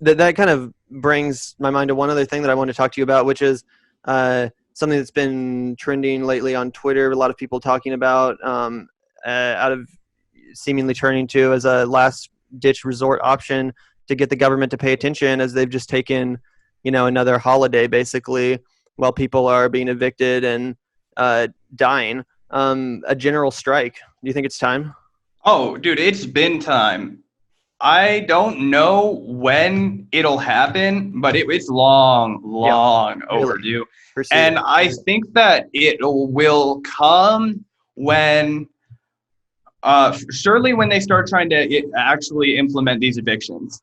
that kind of brings my mind to one other thing that I want to talk to you about, which is something that's been trending lately on Twitter. A lot of people talking about out of seemingly turning to as a last ditch resort option to get the government to pay attention, as they've just taken, another holiday basically while people are being evicted and dying. A general strike. Do you think it's time? Oh, dude, it's been time. I don't know when it'll happen, but it's long, Yeah, long really. overdue. Proceed. And I think that it will come when, surely when they start trying to actually implement these evictions,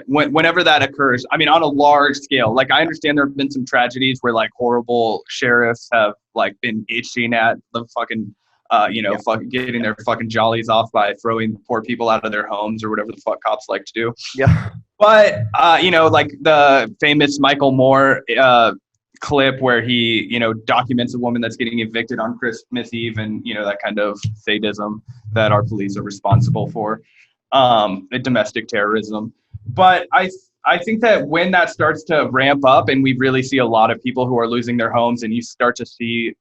whenever that occurs. I mean, on a large scale. Like, I understand there have been some tragedies where like horrible sheriffs have like been itching at the fucking Yeah. fucking getting their fucking jollies off by throwing poor people out of their homes or whatever the fuck cops like to do. Yeah. But, like the famous Michael Moore clip where he, documents a woman that's getting evicted on Christmas Eve, and, that kind of sadism that our police are responsible for, domestic terrorism. But I think that when that starts to ramp up and we really see a lot of people who are losing their homes, and you start to see,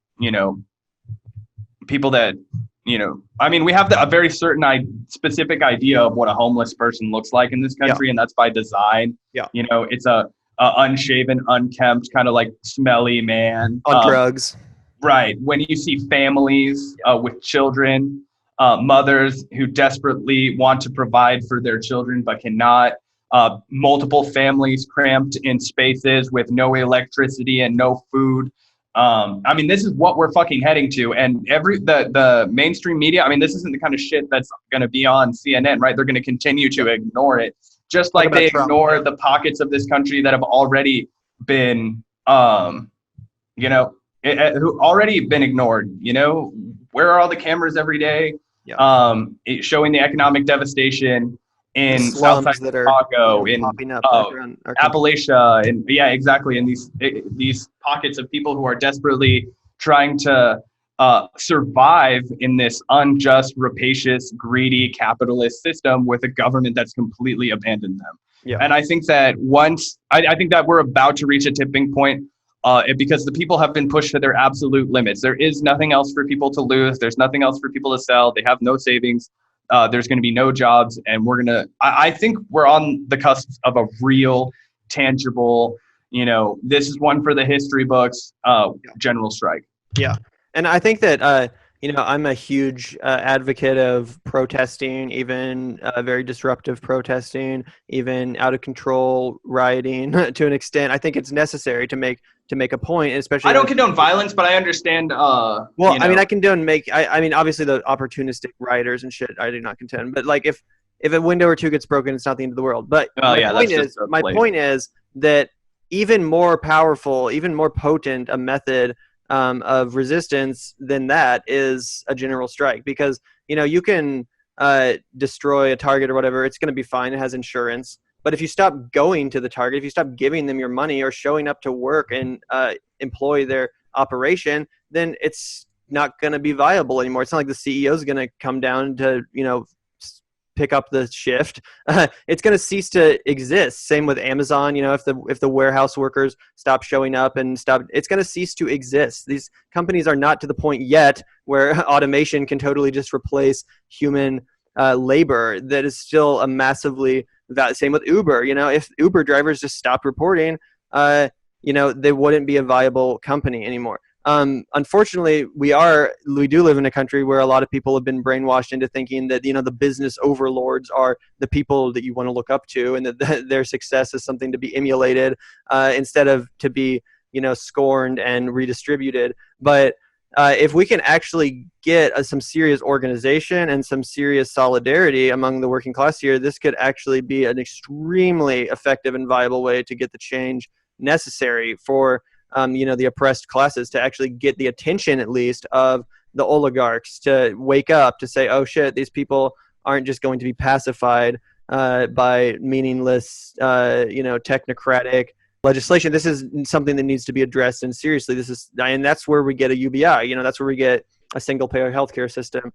people that, I mean, we have a very certain specific idea of what a homeless person looks like in this country, and that's by design. Yeah. It's a unshaven, unkempt, kind of like smelly man. On drugs. Right. When you see families with children, mothers who desperately want to provide for their children but cannot, multiple families cramped in spaces with no electricity and no food. I mean, this is what we're fucking heading to. And the mainstream media, I mean, this isn't the kind of shit that's going to be on CNN, right? They're going to continue to ignore it, just like they ignore the pockets of this country that have already been, who already been ignored. Where are all the cameras every day? Yeah. Showing the economic devastation in Southside that are Chicago, in popping up around our Appalachia, and exactly, in these pockets of people who are desperately trying to survive in this unjust, rapacious, greedy capitalist system with a government that's completely abandoned them. Yeah. And I think that I think that we're about to reach a tipping point, because the people have been pushed to their absolute limits. There is nothing else for people to lose. There's nothing else for people to sell. They have no savings. There's going to be no jobs, and I think we're on the cusp of a real, tangible, this is one for the history books, general strike. Yeah. And I think that, I'm a huge advocate of protesting, even very disruptive protesting, even out of control rioting to an extent. I think it's necessary to make a point, especially. I don't condone violence, but I understand. I mean, I condone I mean, obviously the opportunistic rioters and shit, I do not contend. But like, if a window or two gets broken, it's not the end of the world. But my point is that even more powerful, even more potent a method of resistance than that is a general strike, because you can destroy a target or whatever, it's going to be fine, it has insurance. But if you stop going to the target, if you stop giving them your money or showing up to work and employ their operation, then it's not going to be viable anymore. It's not like the CEO is going to come down to pick up the shift. It's going to cease to exist. Same with Amazon. If the warehouse workers stop showing up and it's going to cease to exist. These companies are not to the point yet where automation can totally just replace human labor. That is still a massively same with Uber. If Uber drivers just stopped reporting, they wouldn't be a viable company anymore. Unfortunately, we do live in a country where a lot of people have been brainwashed into thinking that, the business overlords are the people that you want to look up to, and that their success is something to be emulated, instead of to be, scorned and redistributed. But if we can actually get some serious organization and some serious solidarity among the working class here, this could actually be an extremely effective and viable way to get the change necessary for the oppressed classes to actually get the attention, at least, of the oligarchs to wake up, to say, oh shit, these people aren't just going to be pacified by meaningless, technocratic legislation. This is something that needs to be addressed, and seriously, and that's where we get a UBI. That's where we get a single payer healthcare system.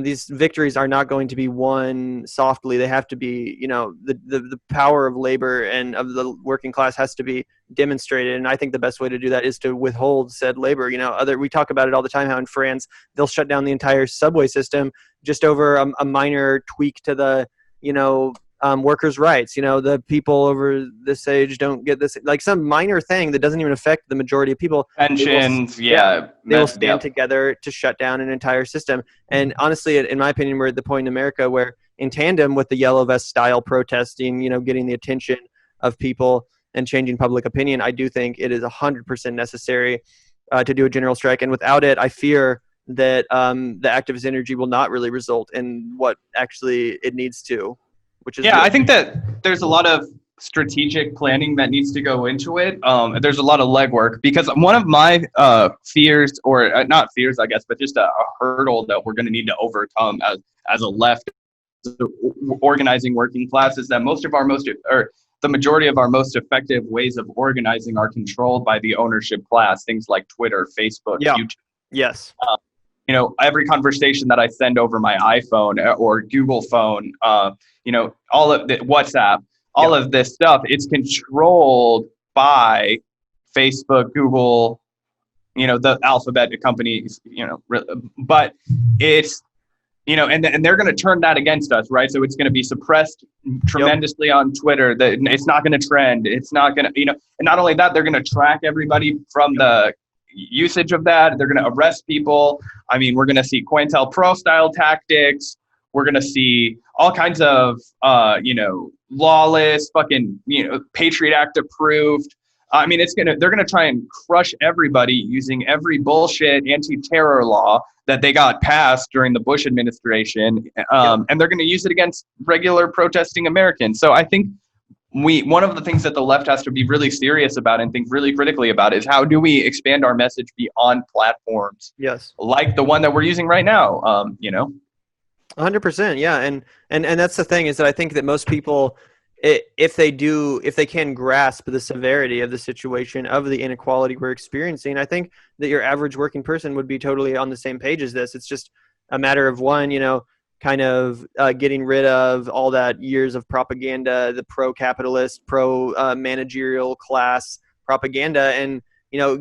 These victories are not going to be won softly. They have to be, the power of labor and of the working class has to be demonstrated. And I think the best way to do that is to withhold said labor. We talk about it all the time, how in France, they'll shut down the entire subway system just over a minor tweak to the, workers' rights. The people over this age don't get this, like some minor thing that doesn't even affect the majority of people. Pensions, they will stand together to shut down an entire system. And honestly, in my opinion, we're at the point in America where, in tandem with the yellow vest style protesting, getting the attention of people and changing public opinion, I do think it is 100% necessary to do a general strike. And without it, I fear that the activist energy will not really result in what actually it needs to. I think that there's a lot of strategic planning that needs to go into it. There's a lot of legwork, because one of my fears, or not fears, I guess, but just a hurdle that we're going to need to overcome as a left organizing working class is that the majority of our most effective ways of organizing are controlled by the ownership class. Things like Twitter, Facebook, YouTube. Yes. Every conversation that I send over my iPhone or Google phone, all of the WhatsApp, all of this stuff, it's controlled by Facebook, Google, the alphabet companies, but it's, and they're going to turn that against us, right? So it's going to be suppressed tremendously on Twitter. That it's not going to trend. It's not going to, and not only that, they're going to track everybody from the usage of that. They're going to arrest people. I mean, we're going to see COINTELPRO style tactics. We're going to see all kinds of, lawless fucking, Patriot Act approved. I mean, they're going to try and crush everybody using every bullshit anti-terror law that they got passed during the Bush administration. And they're going to use it against regular protesting Americans. So I think one of the things that the left has to be really serious about and think really critically about is how do we expand our message beyond platforms like the one that we're using right now, 100%. Yeah. And that's the thing, is that I think that most people, if they can grasp the severity of the situation, of the inequality we're experiencing, I think that your average working person would be totally on the same page as this. It's just a matter of one, kind of getting rid of all that years of propaganda, the pro-capitalist, pro-managerial class propaganda, and,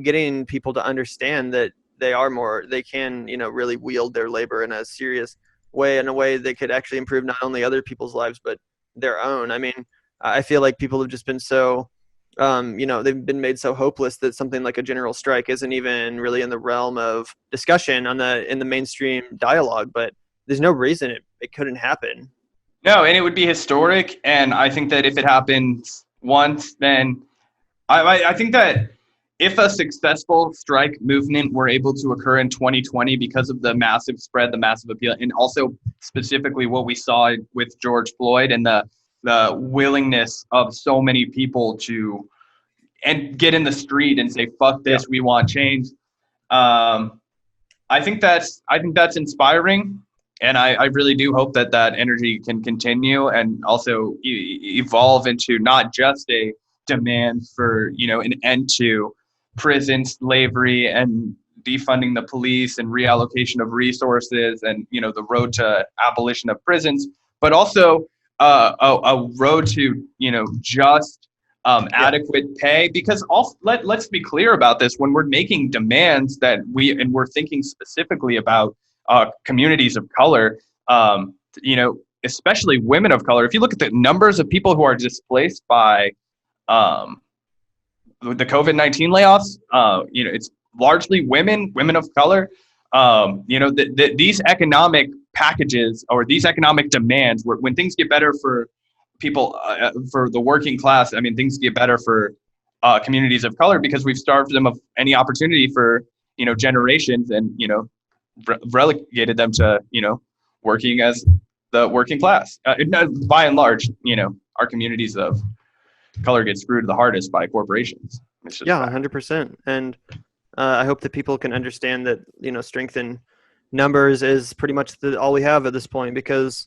getting people to understand that they can, really wield their labor in a serious way, in a way that could actually improve not only other people's lives, but their own. I mean, I feel like people have just been so, they've been made so hopeless that something like a general strike isn't even really in the realm of discussion in the mainstream dialogue, but there's no reason it couldn't happen. No, and it would be historic. And I think that if it happens once, then I think that if a successful strike movement were able to occur in 2020 because of the massive spread, the massive appeal, and also specifically what we saw with George Floyd and the willingness of so many people to get in the street and say, fuck this, we want change. I think that's inspiring. And I really do hope that energy can continue and also evolve into not just a demand for, an end to prison slavery and defunding the police and reallocation of resources and, the road to abolition of prisons, but also a road to, just adequate pay. Because let's be clear about this, when we're making demands that we're thinking specifically about communities of color, especially women of color. If you look at the numbers of people who are displaced by the COVID-19 layoffs, it's largely women of color. These economic packages or these economic demands, when things get better for people, for the working class, I mean, things get better for communities of color because we've starved them of any opportunity for, generations and, relegated them to, working as the working class. By and large, our communities of color get screwed the hardest by corporations. 100%. And I hope that people can understand that, strength in numbers is pretty much all we have at this point, because,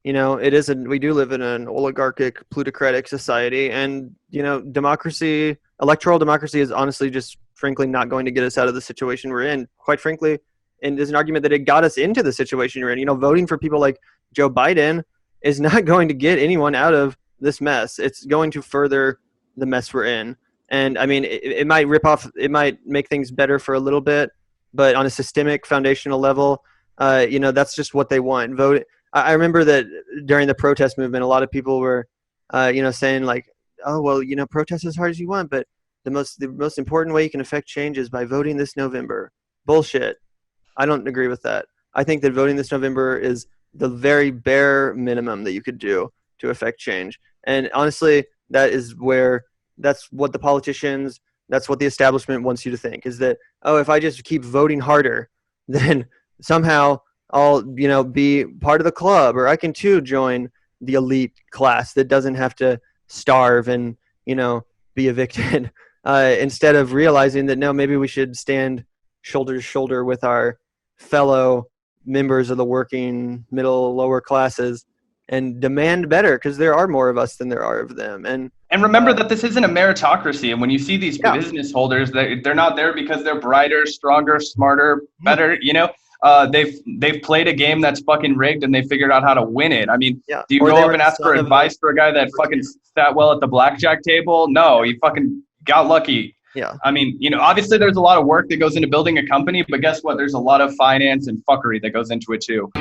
we do live in an oligarchic, plutocratic society, and, electoral democracy is honestly just frankly not going to get us out of the situation we're in. Quite frankly, and there's an argument that it got us into the situation you're in. You know, voting for people like Joe Biden is not going to get anyone out of this mess. It's going to further the mess we're in. And I mean, it might it might make things better for a little bit, but on a systemic foundational level, you know, that's just what they want. Vote. I remember that during the protest movement, a lot of people were, you know, saying like, oh, well, you know, protest as hard as you want, but the most important way you can affect change is by voting this November. Bullshit. I don't agree with that. I think that voting this November is the very bare minimum that you could do to affect change. And honestly, that's what the politicians, that's what the establishment wants you to think, is that, oh, if I just keep voting harder, then somehow I'll, you know, be part of the club, or I can too join the elite class that doesn't have to starve and, you know, be evicted, instead of realizing that, no, maybe we should stand shoulder to shoulder with our fellow members of the working, middle, lower classes and demand better, because there are more of us than there are of them. And remember that this isn't a meritocracy. And when you see these business holders, they're not there because they're brighter, stronger, smarter, better, you know. They've played a game that's fucking rigged and they figured out how to win it. I mean, do you go up and ask for advice for a guy that fucking sat well at the blackjack table? No, he fucking got lucky. Yeah. I mean, you know, obviously there's a lot of work that goes into building a company, but guess what? There's a lot of finance and fuckery that goes into it too.